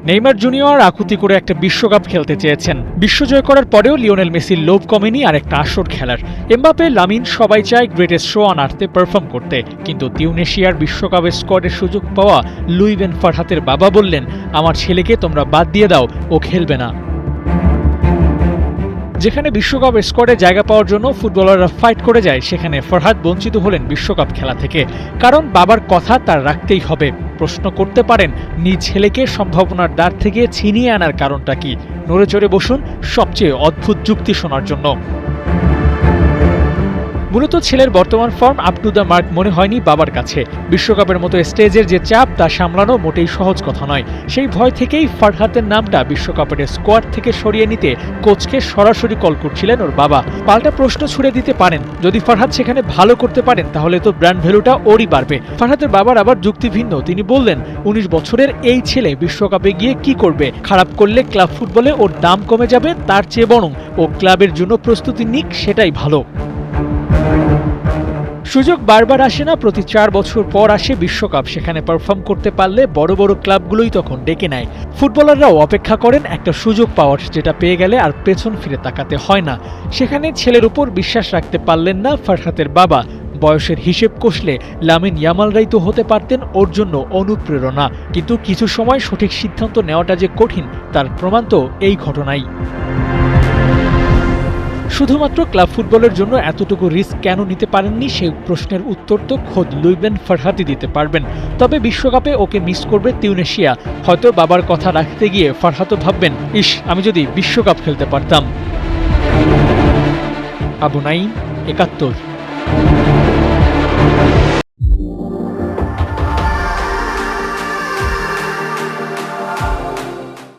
Neymar junior আকুতি করে একটা বিশ্বকাপ খেলতে চেয়েছেন। বিশ্বজয় করার পরেও লিওনেল মেসির লোভ কমেনি আর একটা আসর খেলার। এমবাপে, লামিন সবাই চায় গ্রেটেস্ট শো অন আর্থে পারফর্ম করতে, কিন্তু তিউনেশিয়ার বিশ্বকাপের স্কোয়াডের সুযোগ পাওয়া লুই ভ্যান ফারহাতের বাবা বললেন, আমার ছেলেকে তোমরা বাদ দিয়ে দাও, ও খেলবে না। যেখানে বিশ্বকাপ স্কোয়াডে জায়গা পাওয়ার জন্য ফুটবলাররা ফাইট করে যায়, সেখানে ফরহাদ বঞ্চিত হলেন বিশ্বকাপ খেলা থেকে, কারণ বাবার কথা তার রাখতেই হবে। প্রশ্ন করতে পারেন, নিজ ছেলেকে সম্ভাবনার দ্বার থেকে ছিনিয়ে আনার কারণটা কি? নড়ে চড়ে বসুন সবচেয়ে অদ্ভুত যুক্তি শোনার জন্য। মূলত ছেলের বর্তমান form up to the mark মনে হয়নি বাবার কাছে। বিশ্বকাপের মতো স্টেজের যে চাপ, তা সামলানো মোটেই সহজ কথা নয়। সেই ভয় থেকেই ফারহাতের নামটা বিশ্বকাপের স্কোয়াড থেকে সরিয়ে নিতে কোচকে সরাসরি কল করছিলেন ওর বাবা। পাল্টা প্রশ্ন ছুড়ে দিতে পারেন, যদি ফারহাত সেখানে ভালো করতে পারেন তাহলে তো ব্র্যান্ড ভ্যালুটা ওরই বাড়বে। ফারহাতের বাবার আবার যুক্তি ভিন্ন। তিনি বললেন, ১৯ বছরের এই ছেলে বিশ্বকাপে গিয়ে কি করবে? খারাপ করলে ক্লাব ফুটবলে ওর দাম কমে যাবে, তার চেয়ে বরং ও ক্লাবের জন্য প্রস্তুতি নিক, সেটাই ভালো। সুযোগ বারবার আসে না, প্রতি ৪ বছর পর আসে বিশ্বকাপ। সেখানে পারফর্ম করতে পারলে বড় বড় ক্লাবগুলোই তখন ডেকে নেয়। ফুটবলাররাও অপেক্ষা করেন একটা সুযোগ পাওয়ার, যেটা পেয়ে গেলে আর পেছন ফিরে তাকাতে হয় না। সেখানে ছেলের উপর বিশ্বাস রাখতে পারলেন না ফারহাতের বাবা। বয়সের হিসেব কষলে লামিন ইয়ামালরাই তো হতে পারতেন ওর জন্য অনুপ্রেরণা, কিন্তু কিছু সময় সঠিক সিদ্ধান্ত নেওয়াটা যে কঠিন, তার প্রমাণ তো এই ঘটনাই। শুধুমাত্র ক্লাব ফুটবলের জন্য এতটুকু রিস্ক কেন নিতে পারেননি, সেই প্রশ্নের উত্তর তো খোদ লুই ভ্যান ফারহাতই দিতে পারবেন। তবে বিশ্বকাপে ওকে মিস করবে তিউনেশিয়া। হয়তো বাবার কথা রাখতে গিয়ে ফারহাতও ভাববেন, ইস, আমি যদি বিশ্বকাপ খেলতে পারতাম। আবু নাঈম, ৭১।